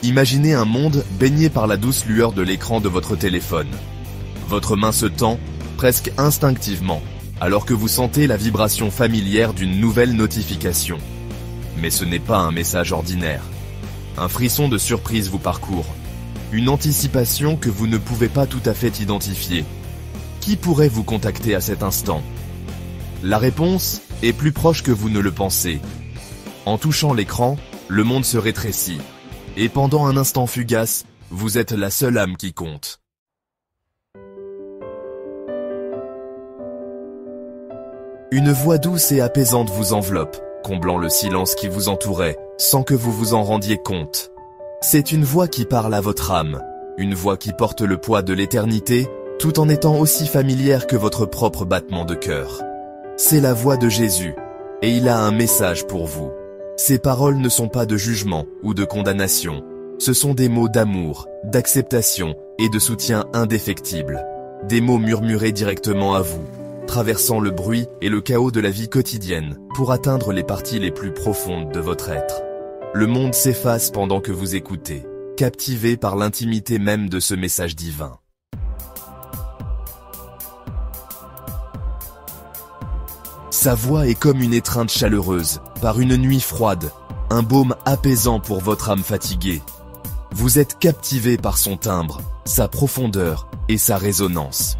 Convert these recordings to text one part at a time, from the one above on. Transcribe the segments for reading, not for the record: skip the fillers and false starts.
Imaginez un monde baigné par la douce lueur de l'écran de votre téléphone. Votre main se tend, presque instinctivement, alors que vous sentez la vibration familière d'une nouvelle notification. Mais ce n'est pas un message ordinaire. Un frisson de surprise vous parcourt. Une anticipation que vous ne pouvez pas tout à fait identifier. Qui pourrait vous contacter à cet instant? La réponse est plus proche que vous ne le pensez. En touchant l'écran, le monde se rétrécit. Et pendant un instant fugace, vous êtes la seule âme qui compte. Une voix douce et apaisante vous enveloppe, comblant le silence qui vous entourait, sans que vous vous en rendiez compte. C'est une voix qui parle à votre âme, une voix qui porte le poids de l'éternité, tout en étant aussi familière que votre propre battement de cœur. C'est la voix de Jésus, et il a un message pour vous. Ces paroles ne sont pas de jugement ou de condamnation, ce sont des mots d'amour, d'acceptation et de soutien indéfectible. Des mots murmurés directement à vous, traversant le bruit et le chaos de la vie quotidienne pour atteindre les parties les plus profondes de votre être. Le monde s'efface pendant que vous écoutez, captivé par l'intimité même de ce message divin. Sa voix est comme une étreinte chaleureuse, par une nuit froide, un baume apaisant pour votre âme fatiguée. Vous êtes captivé par son timbre, sa profondeur et sa résonance.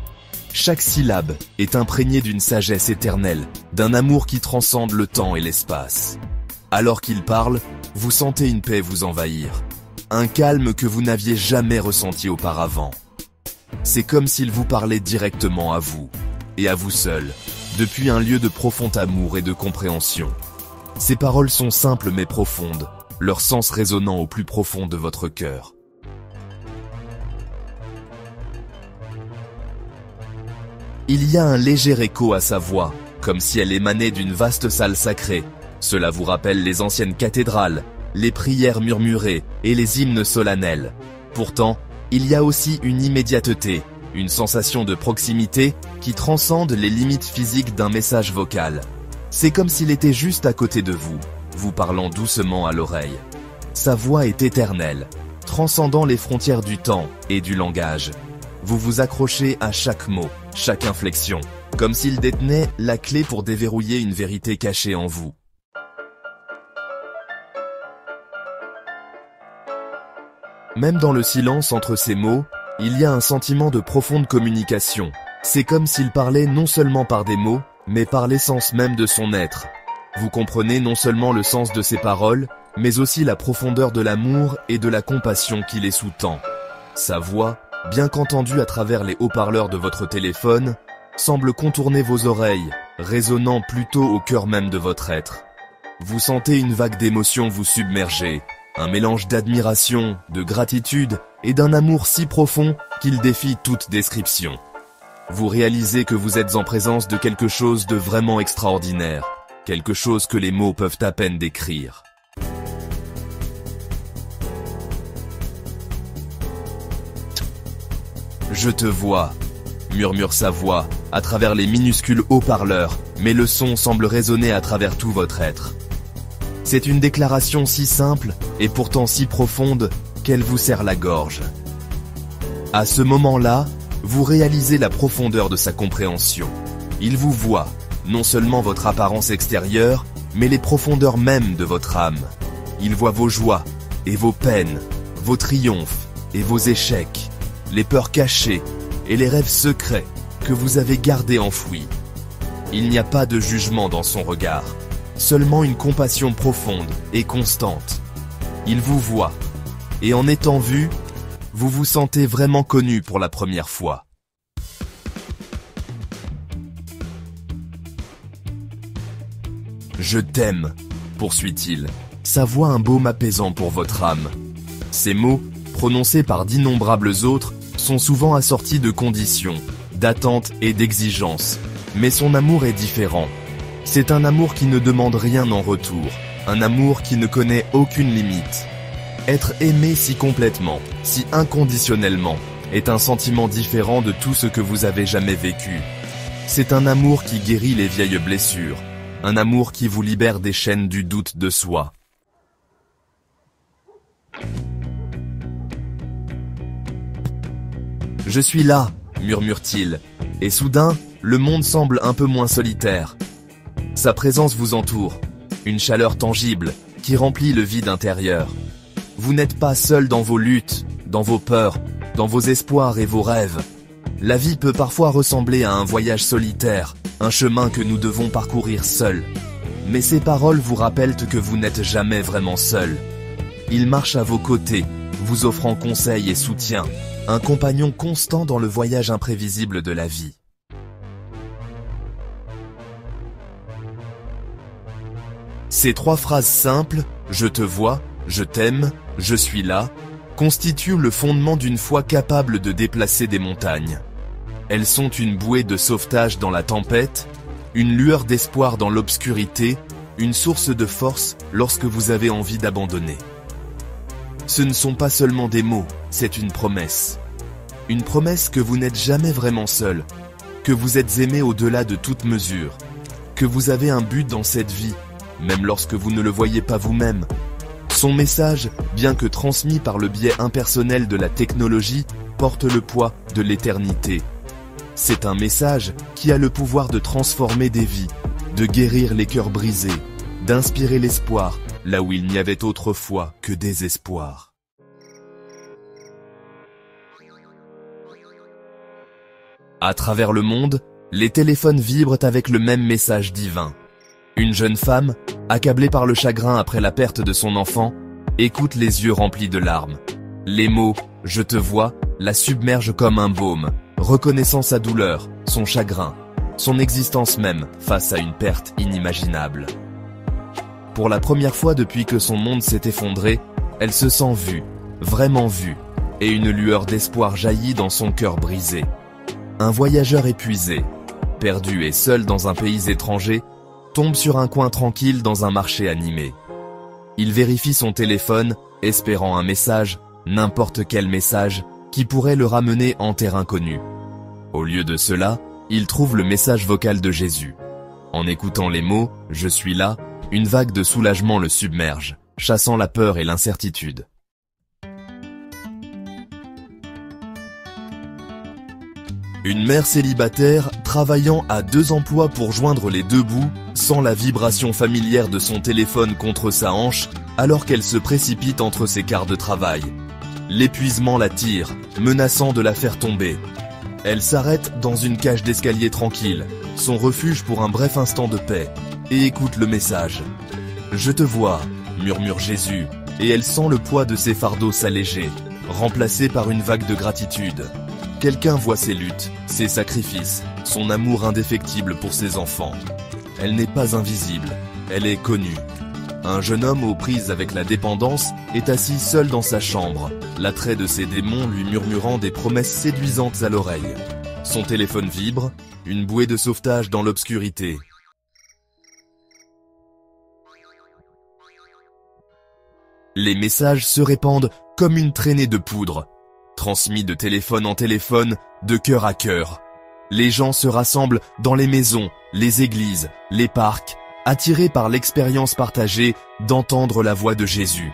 Chaque syllabe est imprégnée d'une sagesse éternelle, d'un amour qui transcende le temps et l'espace. Alors qu'il parle, vous sentez une paix vous envahir, un calme que vous n'aviez jamais ressenti auparavant. C'est comme s'il vous parlait directement à vous, et à vous seul, depuis un lieu de profond amour et de compréhension. Ces paroles sont simples mais profondes, leur sens résonnant au plus profond de votre cœur. Il y a un léger écho à sa voix, comme si elle émanait d'une vaste salle sacrée. Cela vous rappelle les anciennes cathédrales, les prières murmurées et les hymnes solennels. Pourtant, il y a aussi une immédiateté, une sensation de proximité qui transcende les limites physiques d'un message vocal. C'est comme s'il était juste à côté de vous, vous parlant doucement à l'oreille. Sa voix est éternelle, transcendant les frontières du temps et du langage. Vous vous accrochez à chaque mot, chaque inflexion, comme s'il détenait la clé pour déverrouiller une vérité cachée en vous. Même dans le silence entre ces mots, il y a un sentiment de profonde communication. C'est comme s'il parlait non seulement par des mots, mais par l'essence même de son être. Vous comprenez non seulement le sens de ses paroles, mais aussi la profondeur de l'amour et de la compassion qui les sous-tend. Sa voix, bien qu'entendue à travers les haut-parleurs de votre téléphone, semble contourner vos oreilles, résonnant plutôt au cœur même de votre être. Vous sentez une vague d'émotions vous submerger, un mélange d'admiration, de gratitude et d'un amour si profond qu'il défie toute description. Vous réalisez que vous êtes en présence de quelque chose de vraiment extraordinaire, quelque chose que les mots peuvent à peine décrire. Je te vois, murmure sa voix, à travers les minuscules haut-parleurs, mais le son semble résonner à travers tout votre être. C'est une déclaration si simple et pourtant si profonde qu'elle vous serre la gorge. À ce moment-là, vous réalisez la profondeur de sa compréhension. Il vous voit, non seulement votre apparence extérieure, mais les profondeurs mêmes de votre âme. Il voit vos joies et vos peines, vos triomphes et vos échecs, les peurs cachées et les rêves secrets que vous avez gardés enfouis. Il n'y a pas de jugement dans son regard, seulement une compassion profonde et constante. Il vous voit, et en étant vu, vous vous sentez vraiment connu pour la première fois. Je t'aime, poursuit-il, sa voix un baume apaisant pour votre âme. Ces mots, prononcés par d'innombrables autres, sont souvent assortis de conditions, d'attentes et d'exigences. Mais son amour est différent. C'est un amour qui ne demande rien en retour, un amour qui ne connaît aucune limite. Être aimé si complètement, si inconditionnellement, est un sentiment différent de tout ce que vous avez jamais vécu. C'est un amour qui guérit les vieilles blessures, un amour qui vous libère des chaînes du doute de soi. Je suis là, murmure-t-il, et soudain, le monde semble un peu moins solitaire. Sa présence vous entoure, une chaleur tangible qui remplit le vide intérieur. Vous n'êtes pas seul dans vos luttes, dans vos peurs, dans vos espoirs et vos rêves. La vie peut parfois ressembler à un voyage solitaire, un chemin que nous devons parcourir seuls. Mais ces paroles vous rappellent que vous n'êtes jamais vraiment seul. Il marche à vos côtés, vous offrant conseils et soutien, un compagnon constant dans le voyage imprévisible de la vie. Ces 3 phrases simples, je te vois, je t'aime, je suis là, constituent le fondement d'une foi capable de déplacer des montagnes. Elles sont une bouée de sauvetage dans la tempête, une lueur d'espoir dans l'obscurité, une source de force lorsque vous avez envie d'abandonner. Ce ne sont pas seulement des mots, c'est une promesse. Une promesse que vous n'êtes jamais vraiment seul, que vous êtes aimé au-delà de toute mesure, que vous avez un but dans cette vie, même lorsque vous ne le voyez pas vous-même. Son message, bien que transmis par le biais impersonnel de la technologie, porte le poids de l'éternité. C'est un message qui a le pouvoir de transformer des vies, de guérir les cœurs brisés, d'inspirer l'espoir là où il n'y avait autrefois que désespoir. À travers le monde, les téléphones vibrent avec le même message divin. Une jeune femme, accablée par le chagrin après la perte de son enfant, écoute les yeux remplis de larmes. Les mots « je te vois » la submergent comme un baume, reconnaissant sa douleur, son chagrin, son existence même face à une perte inimaginable. Pour la première fois depuis que son monde s'est effondré, elle se sent vue, vraiment vue, et une lueur d'espoir jaillit dans son cœur brisé. Un voyageur épuisé, perdu et seul dans un pays étranger, tombe sur un coin tranquille dans un marché animé. Il vérifie son téléphone, espérant un message, n'importe quel message, qui pourrait le ramener en terre inconnue. Au lieu de cela, il trouve le message vocal de Jésus. En écoutant les mots « Je suis là », une vague de soulagement le submerge, chassant la peur et l'incertitude. Une mère célibataire, travaillant à 2 emplois pour joindre les 2 bouts, sent la vibration familière de son téléphone contre sa hanche, alors qu'elle se précipite entre ses quarts de travail. L'épuisement la tire, menaçant de la faire tomber. Elle s'arrête dans une cage d'escalier tranquille, son refuge pour un bref instant de paix, et écoute le message. « Je te vois », murmure Jésus, et elle sent le poids de ses fardeaux s'alléger, remplacé par une vague de gratitude. Quelqu'un voit ses luttes, ses sacrifices, son amour indéfectible pour ses enfants. Elle n'est pas invisible, elle est connue. Un jeune homme aux prises avec la dépendance est assis seul dans sa chambre, l'attrait de ses démons lui murmurant des promesses séduisantes à l'oreille. Son téléphone vibre, une bouée de sauvetage dans l'obscurité. Les messages se répandent comme une traînée de poudre, transmis de téléphone en téléphone, de cœur à cœur. Les gens se rassemblent dans les maisons, les églises, les parcs, attirés par l'expérience partagée d'entendre la voix de Jésus.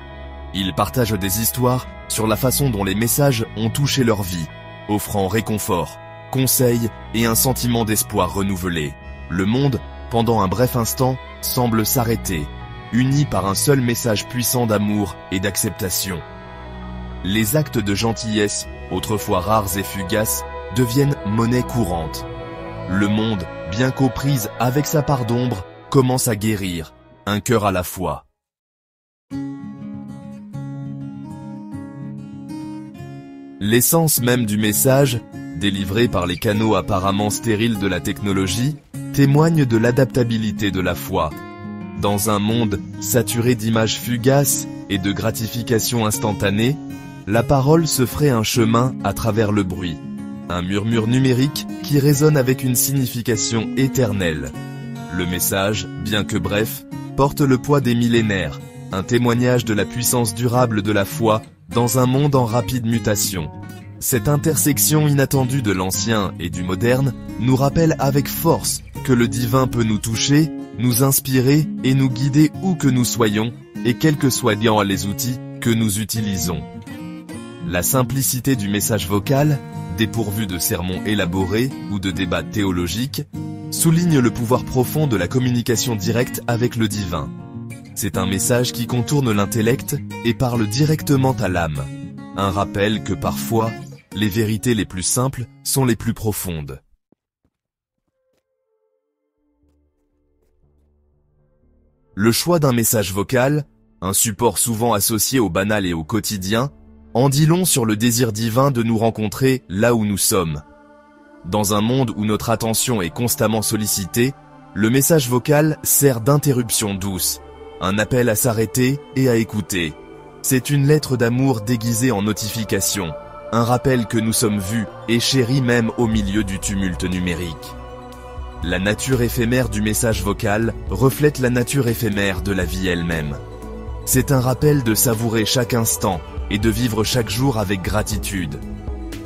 Ils partagent des histoires sur la façon dont les messages ont touché leur vie, offrant réconfort, conseils et un sentiment d'espoir renouvelé. Le monde, pendant un bref instant, semble s'arrêter, uni par un seul message puissant d'amour et d'acceptation. Les actes de gentillesse, autrefois rares et fugaces, deviennent monnaie courante. Le monde, bien qu'aux prises avec sa part d'ombre, commence à guérir, un cœur à la fois. L'essence même du message, délivré par les canaux apparemment stériles de la technologie, témoigne de l'adaptabilité de la foi. Dans un monde saturé d'images fugaces et de gratification instantanée, la parole se ferait un chemin à travers le bruit, un murmure numérique qui résonne avec une signification éternelle. Le message, bien que bref, porte le poids des millénaires, un témoignage de la puissance durable de la foi dans un monde en rapide mutation. Cette intersection inattendue de l'ancien et du moderne nous rappelle avec force que le divin peut nous toucher, nous inspirer et nous guider où que nous soyons, et quels que soient les outils que nous utilisons. La simplicité du message vocal, dépourvu de sermons élaborés ou de débats théologiques, souligne le pouvoir profond de la communication directe avec le divin. C'est un message qui contourne l'intellect et parle directement à l'âme. Un rappel que parfois, les vérités les plus simples sont les plus profondes. Le choix d'un message vocal, un support souvent associé au banal et au quotidien, en dit long sur le désir divin de nous rencontrer là où nous sommes. Dans un monde où notre attention est constamment sollicitée, le message vocal sert d'interruption douce, un appel à s'arrêter et à écouter. C'est une lettre d'amour déguisée en notification, un rappel que nous sommes vus et chéris même au milieu du tumulte numérique. La nature éphémère du message vocal reflète la nature éphémère de la vie elle-même. C'est un rappel de savourer chaque instant et de vivre chaque jour avec gratitude.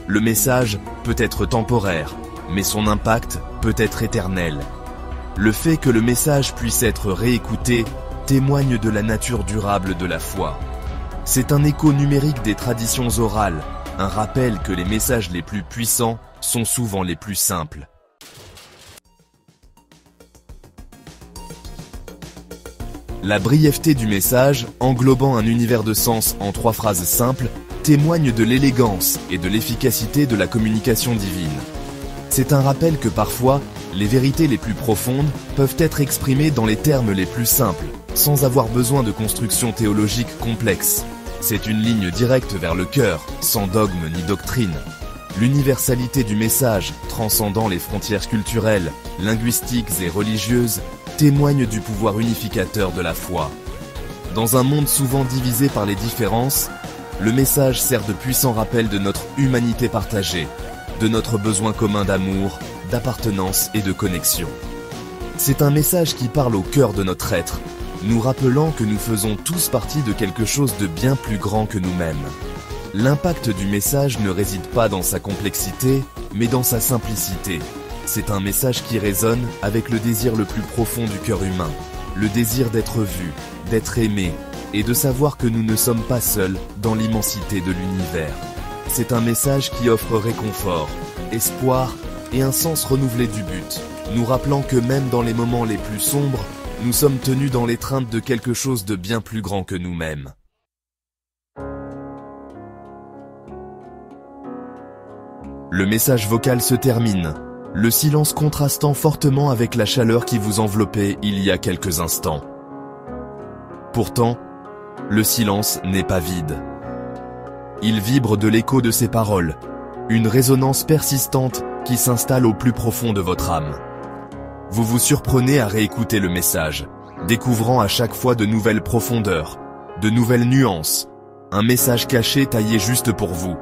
Le message peut être temporaire, mais son impact peut être éternel. Le fait que le message puisse être réécouté témoigne de la nature durable de la foi. C'est un écho numérique des traditions orales, un rappel que les messages les plus puissants sont souvent les plus simples. La brièveté du message, englobant un univers de sens en 3 phrases simples, témoigne de l'élégance et de l'efficacité de la communication divine. C'est un rappel que parfois, les vérités les plus profondes peuvent être exprimées dans les termes les plus simples, sans avoir besoin de constructions théologiques complexes. C'est une ligne directe vers le cœur, sans dogme ni doctrine. L'universalité du message, transcendant les frontières culturelles, linguistiques et religieuses, témoigne du pouvoir unificateur de la foi. Dans un monde souvent divisé par les différences, le message sert de puissant rappel de notre humanité partagée, de notre besoin commun d'amour, d'appartenance et de connexion. C'est un message qui parle au cœur de notre être, nous rappelant que nous faisons tous partie de quelque chose de bien plus grand que nous-mêmes. L'impact du message ne réside pas dans sa complexité, mais dans sa simplicité. C'est un message qui résonne avec le désir le plus profond du cœur humain, le désir d'être vu, d'être aimé, et de savoir que nous ne sommes pas seuls dans l'immensité de l'univers. C'est un message qui offre réconfort, espoir et un sens renouvelé du but, nous rappelant que même dans les moments les plus sombres, nous sommes tenus dans l'étreinte de quelque chose de bien plus grand que nous-mêmes. Le message vocal se termine, le silence contrastant fortement avec la chaleur qui vous enveloppait il y a quelques instants. Pourtant, le silence n'est pas vide. Il vibre de l'écho de ces paroles, une résonance persistante qui s'installe au plus profond de votre âme. Vous vous surprenez à réécouter le message, découvrant à chaque fois de nouvelles profondeurs, de nouvelles nuances, un message caché taillé juste pour vous.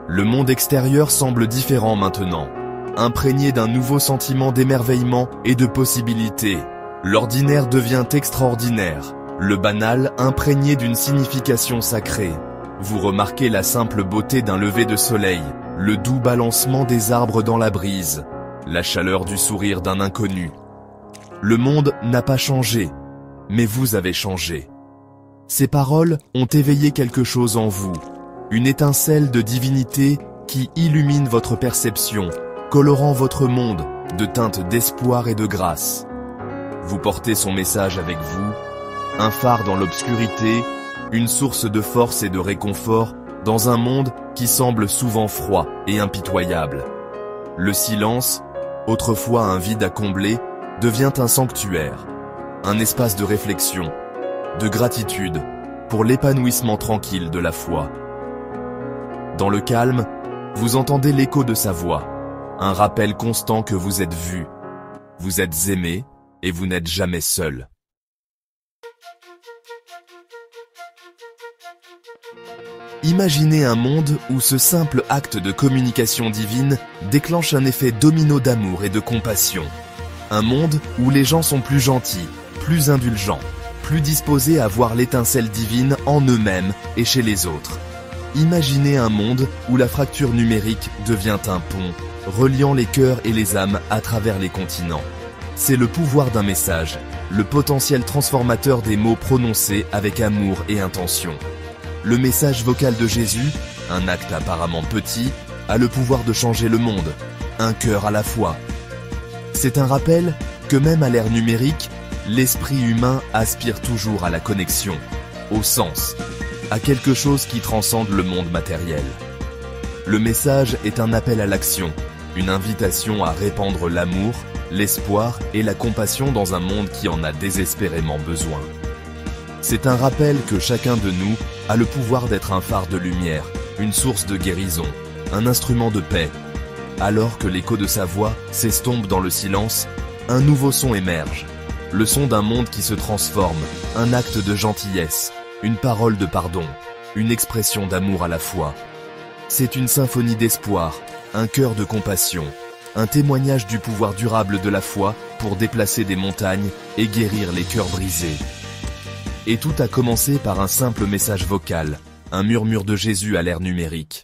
Le monde extérieur semble différent maintenant, imprégné d'un nouveau sentiment d'émerveillement et de possibilité. L'ordinaire devient extraordinaire, le banal imprégné d'une signification sacrée. Vous remarquez la simple beauté d'un lever de soleil, le doux balancement des arbres dans la brise, la chaleur du sourire d'un inconnu. Le monde n'a pas changé, mais vous avez changé. Ces paroles ont éveillé quelque chose en vous, une étincelle de divinité qui illumine votre perception, colorant votre monde de teintes d'espoir et de grâce. Vous portez son message avec vous, un phare dans l'obscurité, une source de force et de réconfort dans un monde qui semble souvent froid et impitoyable. Le silence, autrefois un vide à combler, devient un sanctuaire, un espace de réflexion, de gratitude pour l'épanouissement tranquille de la foi. Dans le calme, vous entendez l'écho de sa voix, un rappel constant que vous êtes vu, vous êtes aimé et vous n'êtes jamais seul. Imaginez un monde où ce simple acte de communication divine déclenche un effet domino d'amour et de compassion. Un monde où les gens sont plus gentils, plus indulgents, plus disposés à voir l'étincelle divine en eux-mêmes et chez les autres. Imaginez un monde où la fracture numérique devient un pont, reliant les cœurs et les âmes à travers les continents. C'est le pouvoir d'un message, le potentiel transformateur des mots prononcés avec amour et intention. Le message vocal de Jésus, un acte apparemment petit, a le pouvoir de changer le monde, un cœur à la fois. C'est un rappel que même à l'ère numérique, l'esprit humain aspire toujours à la connexion, au sens, à quelque chose qui transcende le monde matériel. Le message est un appel à l'action, une invitation à répandre l'amour, l'espoir et la compassion dans un monde qui en a désespérément besoin. C'est un rappel que chacun de nous a le pouvoir d'être un phare de lumière, une source de guérison, un instrument de paix. Alors que l'écho de sa voix s'estompe dans le silence, un nouveau son émerge. Le son d'un monde qui se transforme, un acte de gentillesse, une parole de pardon, une expression d'amour à la fois. C'est une symphonie d'espoir, un cœur de compassion, un témoignage du pouvoir durable de la foi pour déplacer des montagnes et guérir les cœurs brisés. Et tout a commencé par un simple message vocal, un murmure de Jésus à l'ère numérique.